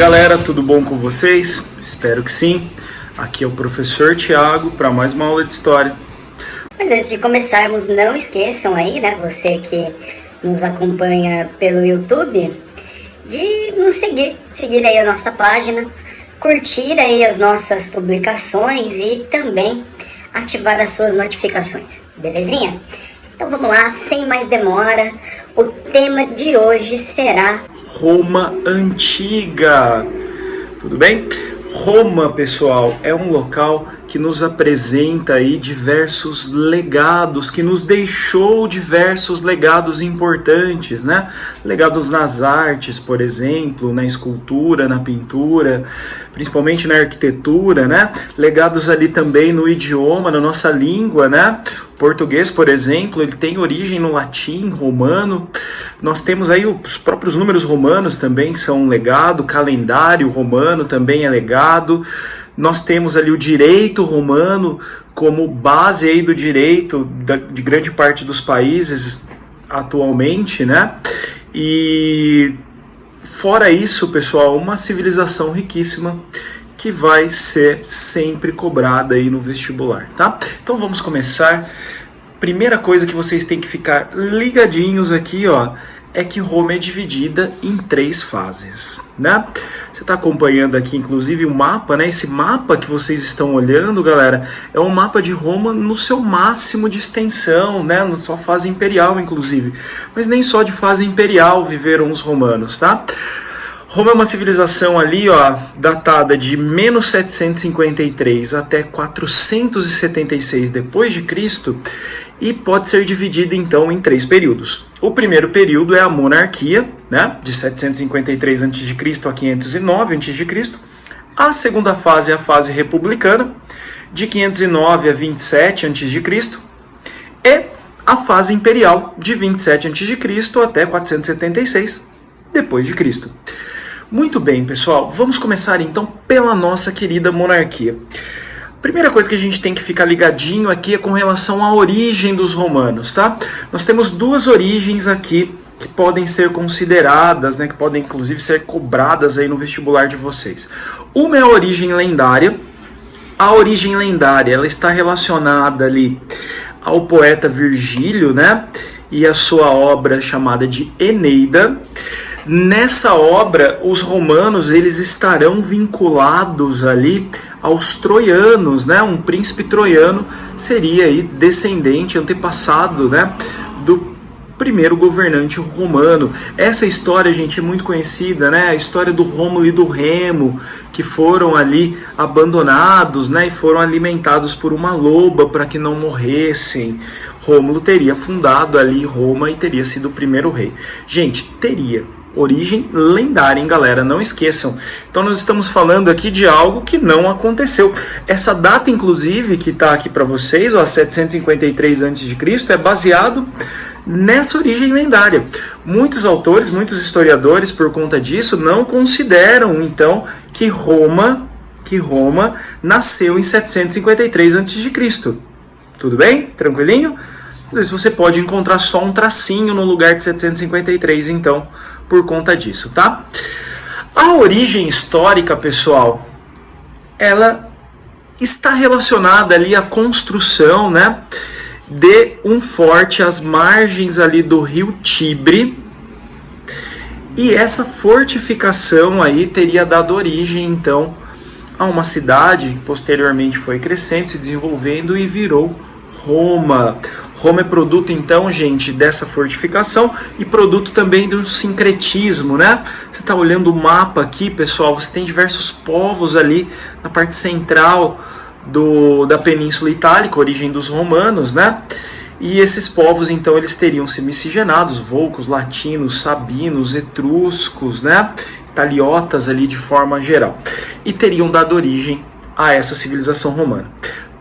galera, tudo bom com vocês? Espero que sim. Aqui é o professor Thiago para mais uma aula de história. Mas antes de começarmos, não esqueçam aí, né, você que nos acompanha pelo YouTube, de nos seguir aí a nossa página, curtir aí as nossas publicações e também ativar as suas notificações, belezinha? Então vamos lá, sem mais demora, o tema de hoje será Roma Antiga. Tudo bem? Roma, pessoal, é um local que nos apresenta aí diversos legados, que nos deixou diversos legados importantes, né? Legados nas artes, por exemplo, na escultura, na pintura, principalmente na arquitetura, né? Legados ali também no idioma, na nossa língua, né? O português, por exemplo, ele tem origem no latim romano. Nós temos aí os próprios números romanos também são um legado, o calendário romano também é legado. Nós temos ali o direito romano como base aí do direito de grande parte dos países atualmente, né? E fora isso, pessoal, uma civilização riquíssima que vai ser sempre cobrada aí no vestibular, tá? Então vamos começar. Primeira coisa que vocês têm que ficar ligadinhos aqui, ó, é que Roma é dividida em 3 fases, né? Você está acompanhando aqui, inclusive, o mapa, né? Esse mapa que vocês estão olhando, galera, é um mapa de Roma no seu máximo de extensão, né? Na sua fase imperial, inclusive. Mas nem só de fase imperial viveram os romanos, tá? Roma é uma civilização ali, ó, datada de menos 753 até 476 depois de Cristo, e pode ser dividida então em 3 períodos. O primeiro período é a monarquia, né, de 753 a.C. a 509 a.C. A segunda fase é a fase republicana, de 509 a 27 a.C. E a fase imperial, de 27 a.C. até 476 depois de Cristo. Muito bem, pessoal, vamos começar então pela nossa querida monarquia. Primeira coisa que a gente tem que ficar ligadinho aqui é com relação à origem dos romanos, tá? Nós temos 2 origens aqui que podem ser consideradas, né, que podem inclusive ser cobradas aí no vestibular de vocês. Uma é a origem lendária. A origem lendária, ela está relacionada ali ao poeta Virgílio, né, e a sua obra chamada de Eneida. Nessa obra, os romanos eles estarão vinculados ali aos troianos, né? Um príncipe troiano seria aí descendente, antepassado, né, do primeiro governante romano. Essa história, gente, é muito conhecida, né? A história do Rômulo e do Remo, que foram ali abandonados, né, e foram alimentados por uma loba para que não morressem. Rômulo teria fundado ali Roma e teria sido o primeiro rei. Gente, teria origem lendária, hein, galera? Não esqueçam. Então nós estamos falando aqui de algo que não aconteceu. Essa data, inclusive, que está aqui para vocês, ó, 753 a.C., é baseado nessa origem lendária. Muitos autores, muitos historiadores, por conta disso, não consideram, então, que Roma nasceu em 753 a.C. Tudo bem? Tranquilinho? Às vezes você pode encontrar só um tracinho no lugar de 753, então, por conta disso, tá? A origem histórica, pessoal, ela está relacionada ali à construção, né, de um forte às margens ali do rio Tibre, e essa fortificação aí teria dado origem, então, a uma cidade que posteriormente foi crescendo, se desenvolvendo e virou Roma. Roma é produto, então, gente, dessa fortificação e produto também do sincretismo, né? Você está olhando o mapa aqui, pessoal, você tem diversos povos ali na parte central da Península Itálica, origem dos romanos, né? E esses povos, então, eles teriam se miscigenados, volcos, latinos, sabinos, etruscos, né? Italiotas ali de forma geral. E teriam dado origem a essa civilização romana.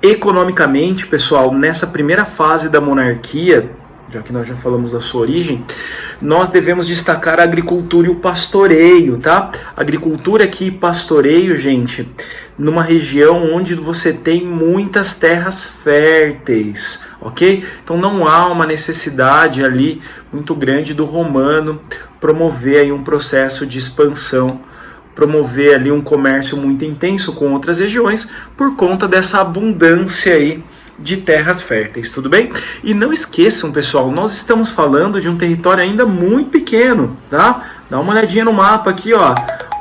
Economicamente, pessoal, nessa primeira fase da monarquia, já que nós já falamos da sua origem, nós devemos destacar a agricultura e o pastoreio, tá? Agricultura aqui e pastoreio, gente, numa região onde você tem muitas terras férteis, ok? Então não há uma necessidade ali muito grande do romano promover aí um processo de expansão promover ali um comércio muito intenso com outras regiões por conta dessa abundância aí de terras férteis, tudo bem? E não esqueçam, pessoal, nós estamos falando de um território ainda muito pequeno, tá? Dá uma olhadinha no mapa aqui, ó.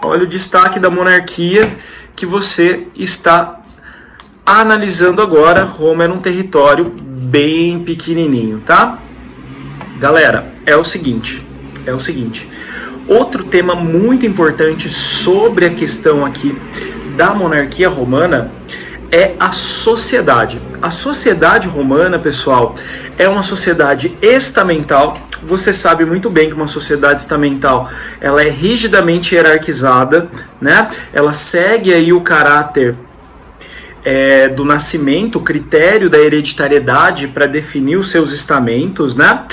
Olha o destaque da monarquia que você está analisando agora. Roma era um território bem pequenininho, tá? Galera, é o seguinte, outro tema muito importante sobre a questão aqui da monarquia romana é a sociedade. A sociedade romana, pessoal, é uma sociedade estamental. Você sabe muito bem que uma sociedade estamental, ela é rigidamente hierarquizada, né? Ela segue aí o caráter do nascimento, o critério da hereditariedade para definir os seus estamentos, né?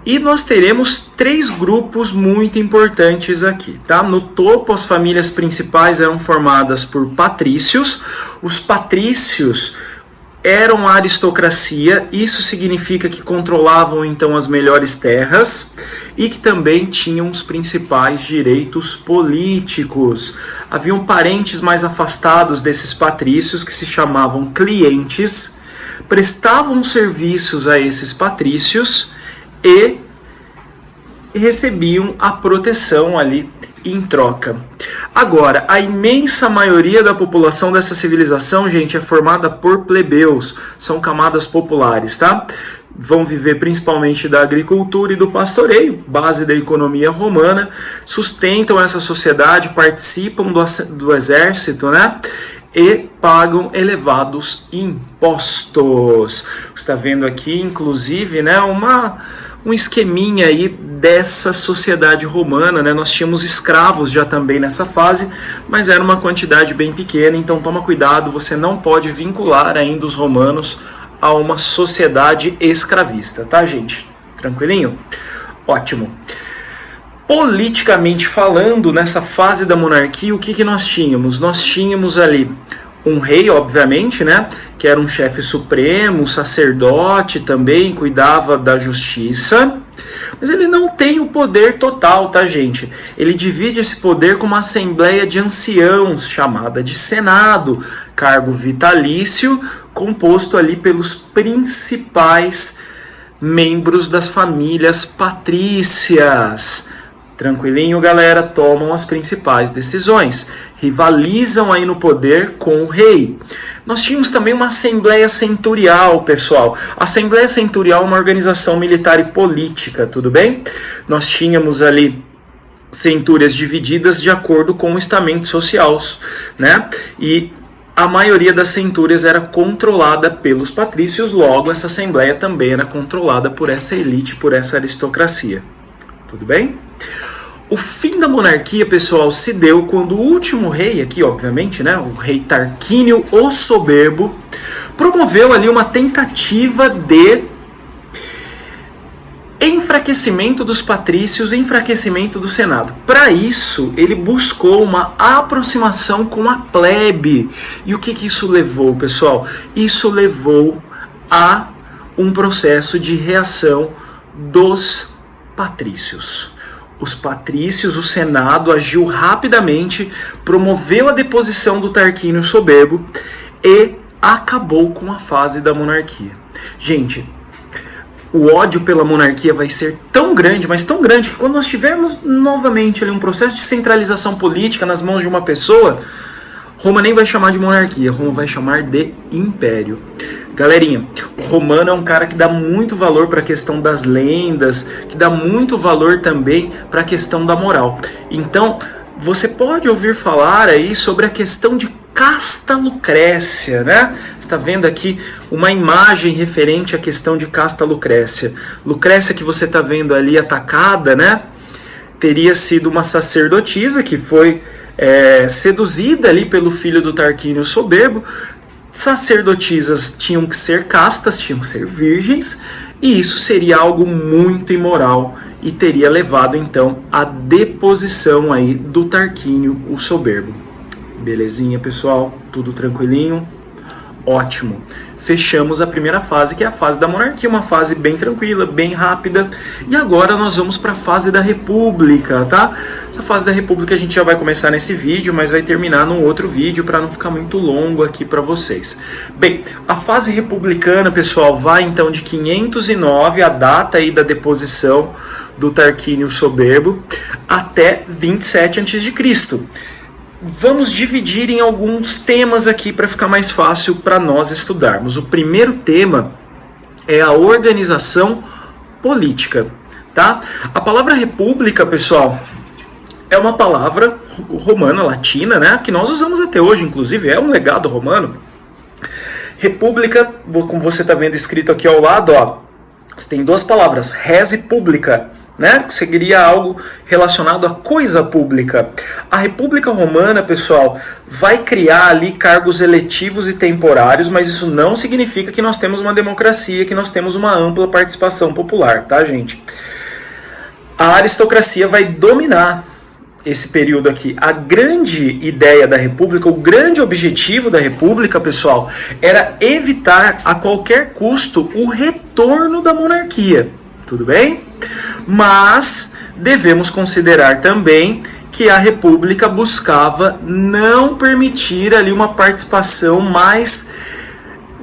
E nós teremos 3 grupos muito importantes aqui, tá? No topo, as famílias principais eram formadas por patrícios. Os patrícios eram a aristocracia, isso significa que controlavam então as melhores terras e que também tinham os principais direitos políticos. Haviam parentes mais afastados desses patrícios que se chamavam clientes, prestavam serviços a esses patrícios e recebiam a proteção ali em troca. Agora, a imensa maioria da população dessa civilização, gente, é formada por plebeus, são camadas populares, tá? Vão viver principalmente da agricultura e do pastoreio, base da economia romana, sustentam essa sociedade, participam do exército, né? E pagam elevados impostos. Você está vendo aqui, inclusive, né, um esqueminha aí dessa sociedade romana, né? Nós tínhamos escravos já também nessa fase, mas era uma quantidade bem pequena, então toma cuidado, você não pode vincular ainda os romanos a uma sociedade escravista, tá, gente? Tranquilinho? Ótimo. Politicamente falando, nessa fase da monarquia, o que nós tínhamos? Nós tínhamos ali um rei, obviamente, né, que era um chefe supremo, sacerdote também, cuidava da justiça, mas ele não tem o poder total, tá, gente? Ele divide esse poder com uma assembleia de anciãos, chamada de Senado, cargo vitalício, composto ali pelos principais membros das famílias patrícias. Tranquilinho, galera, tomam as principais decisões, rivalizam aí no poder com o rei. Nós tínhamos também uma Assembleia Centurial, pessoal. A Assembleia Centurial é uma organização militar e política, tudo bem? Nós tínhamos ali centúrias divididas de acordo com o estamento social, né? E a maioria das centúrias era controlada pelos patrícios, logo essa Assembleia também era controlada por essa elite, por essa aristocracia. Tudo bem? O fim da monarquia, pessoal, se deu quando o último rei, aqui obviamente, né, o rei Tarquínio o Soberbo, promoveu ali uma tentativa de enfraquecimento dos patrícios e enfraquecimento do Senado. Para isso, ele buscou uma aproximação com a plebe. E o que isso levou, pessoal? Isso levou a um processo de reação dos patrícios. Os patrícios, o Senado agiu rapidamente, promoveu a deposição do Tarquínio Soberbo e acabou com a fase da monarquia. Gente, o ódio pela monarquia vai ser tão grande, mas tão grande, que quando nós tivermos novamente ali um processo de centralização política nas mãos de uma pessoa, Roma nem vai chamar de monarquia, Roma vai chamar de império. Galerinha, o romano é um cara que dá muito valor para a questão das lendas, que dá muito valor também para a questão da moral. Então, você pode ouvir falar aí sobre a questão de Casta Lucrécia, né? Você está vendo aqui uma imagem referente à questão de Casta Lucrécia. Lucrécia, que você está vendo ali atacada, né? Teria sido uma sacerdotisa que foi seduzida ali pelo filho do Tarquínio Soberbo. Sacerdotisas tinham que ser castas, tinham que ser virgens, e isso seria algo muito imoral e teria levado então à deposição aí do Tarquínio o Soberbo. Belezinha, pessoal? Tudo tranquilinho? Ótimo. fechamos a primeira fase, que é a fase da monarquia, uma fase bem tranquila, bem rápida. E agora nós vamos para a fase da república, tá? Essa fase da república a gente já vai começar nesse vídeo, mas vai terminar num outro vídeo para não ficar muito longo aqui para vocês. Bem, a fase republicana, pessoal, vai então de 509, a data aí da deposição do Tarquínio Soberbo, até 27 a.C. Vamos dividir em alguns temas aqui para ficar mais fácil para nós estudarmos. O primeiro tema é a organização política, tá? A palavra república, pessoal, é uma palavra romana, latina, né? Que nós usamos até hoje, inclusive, é um legado romano. República, como você está vendo escrito aqui ao lado, ó, você tem duas palavras, res e pública, né? Que seria algo relacionado à coisa pública. A República Romana, pessoal, vai criar ali cargos eletivos e temporários, mas isso não significa que nós temos uma democracia, que nós temos uma ampla participação popular, tá, gente? A aristocracia vai dominar esse período aqui. A grande ideia da República, o grande objetivo da República, pessoal, era evitar a qualquer custo o retorno da monarquia. Tudo bem? Mas devemos considerar também que a República buscava não permitir ali uma participação mais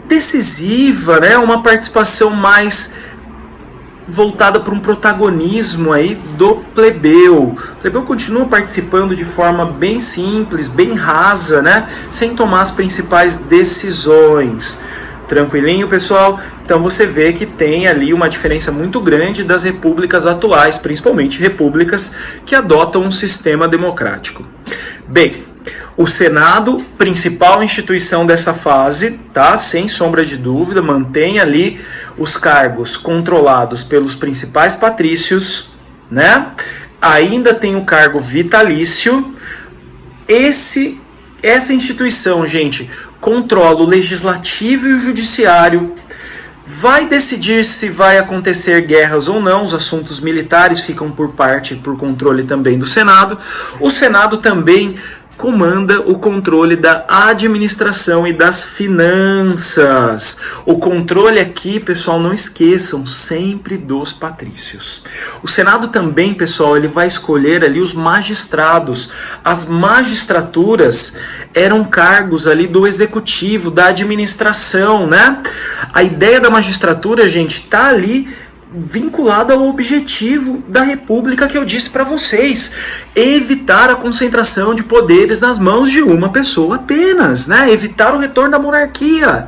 decisiva, né? Uma participação mais voltada para um protagonismo aí do plebeu. O plebeu continua participando de forma bem simples, bem rasa, né? Sem tomar as principais decisões. Tranquilinho, pessoal? Então você vê que tem ali uma diferença muito grande das repúblicas atuais, principalmente repúblicas que adotam um sistema democrático. Bem, o Senado, principal instituição dessa fase, tá? Sem sombra de dúvida, mantém ali os cargos controlados pelos principais patrícios, né? Ainda tem o cargo vitalício. Essa instituição, gente, controla o legislativo e o judiciário, vai decidir se vai acontecer guerras ou não, os assuntos militares ficam por controle também do Senado. O Senado também comanda o controle da administração e das finanças. O controle aqui, pessoal, não esqueçam, sempre dos patrícios. O Senado também, pessoal, ele vai escolher ali os magistrados. As magistraturas eram cargos ali do executivo, da administração, né? A ideia da magistratura, gente, tá ali vinculada ao objetivo da República que eu disse para vocês, evitar a concentração de poderes nas mãos de uma pessoa apenas, né? Evitar o retorno da monarquia.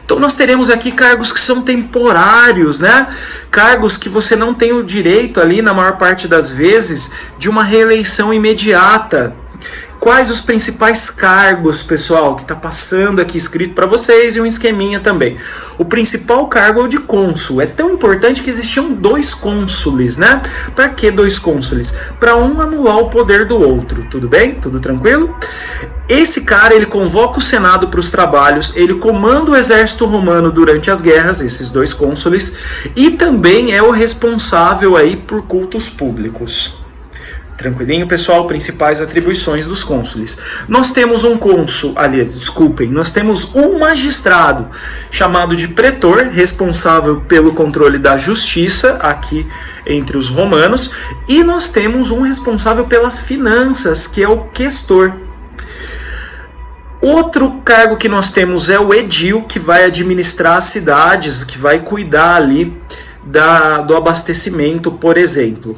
Então nós teremos aqui cargos que são temporários, né? Cargos que você não tem o direito ali, na maior parte das vezes, de uma reeleição imediata. Quais os principais cargos, pessoal, que está passando aqui escrito para vocês e um esqueminha também. O principal cargo é o de cônsul. É tão importante que existiam 2 cônsules, né? Para que 2 cônsules? Para um anular o poder do outro. Tudo bem? Tudo tranquilo? Esse cara, ele convoca o Senado para os trabalhos, ele comanda o exército romano durante as guerras, esses 2 cônsules, e também é o responsável aí por cultos públicos. Tranquilinho, pessoal? Principais atribuições dos cônsules. Nós temos um cônsul, nós temos um magistrado chamado de pretor, responsável pelo controle da justiça aqui entre os romanos, e nós temos um responsável pelas finanças, que é o questor. Outro cargo que nós temos é o edil, que vai administrar as cidades, que vai cuidar ali do abastecimento, por exemplo.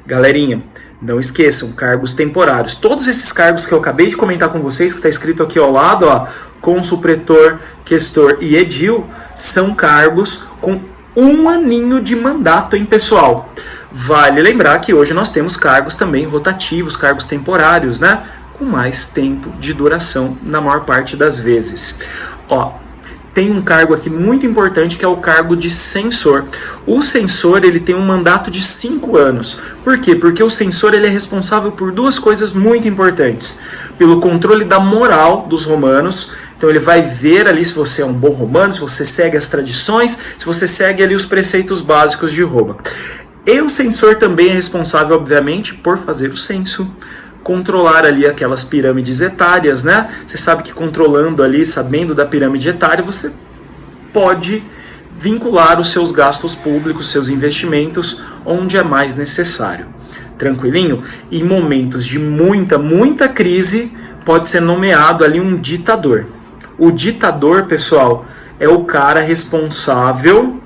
Galerinha, não esqueçam, cargos temporários. Todos esses cargos que eu acabei de comentar com vocês, que está escrito aqui ao lado, ó, cônsul, pretor, questor e edil, são cargos com 1 aninho de mandato, hein, pessoal? Vale lembrar que hoje nós temos cargos também rotativos, cargos temporários, né? Com mais tempo de duração na maior parte das vezes. Ó, tem um cargo aqui muito importante que é o cargo de censor. O censor, ele tem um mandato de 5 anos. Por quê? Porque o censor, ele é responsável por 2 coisas muito importantes. Pelo controle da moral dos romanos. Então ele vai ver ali se você é um bom romano, se você segue as tradições, se você segue ali os preceitos básicos de Roma. E o censor também é responsável, obviamente, por fazer o censo, controlar ali aquelas pirâmides etárias, né? Você sabe que controlando ali, sabendo da pirâmide etária, você pode vincular os seus gastos públicos, seus investimentos, onde é mais necessário. Tranquilinho? Em momentos de muita crise, pode ser nomeado ali um ditador. O ditador, pessoal, é o cara responsável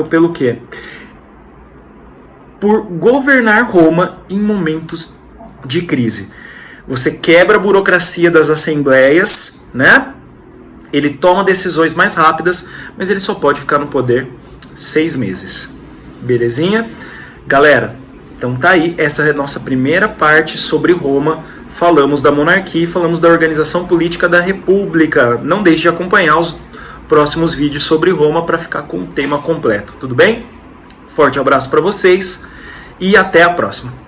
pelo quê? Por governar Roma em momentos de crise. Você quebra a burocracia das assembleias, né? Ele toma decisões mais rápidas, mas ele só pode ficar no poder 6 meses. Belezinha? Galera, então tá aí, essa é a nossa primeira parte sobre Roma. Falamos da monarquia, falamos da organização política da república. Não deixe de acompanhar os próximos vídeos sobre Roma para ficar com o tema completo, tudo bem? Forte abraço para vocês e até a próxima.